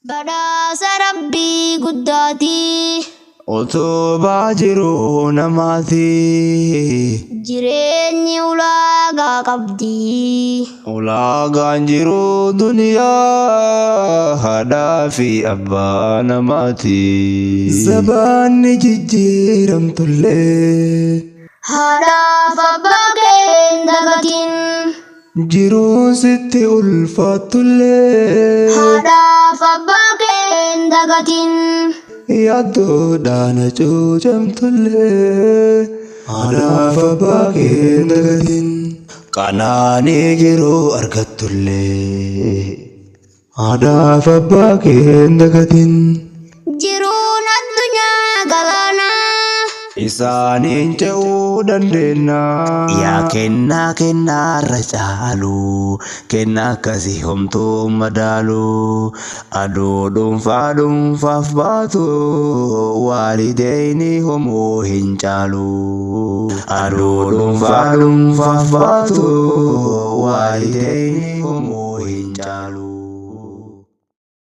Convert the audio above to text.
badhaasa rabbii guddaati. Utubaa jiruu namaati. Jireenyi ulaagaa qabdi. Ulaagaan jiruu duniyaa haadhaa fi abbaa namaati. Zabaanni jijjiiramtullee Haadhaaf abbaa kee hin dagatin. jiruun sitti ulfaatullee Haadhaaf abbaa kee hin dagatin. yaaddoodhaan cuucamtullee haadhaaf abbaa kee hin dagatin. Qanaanii jiruu argattullee haadhaaf abbaa kee hin dagatin. Jiruun addunyaa galaana. Isaaniin ce'uu dandeenya. Yaa kennaa kennaarra caalu kennaa akkasii homtuu madaalu. Aduu dhuunfaaf baatu waalideeyni homoo hin caalu. Aduu dhuunfaaf baatu waalideeyni homoo hin caalu.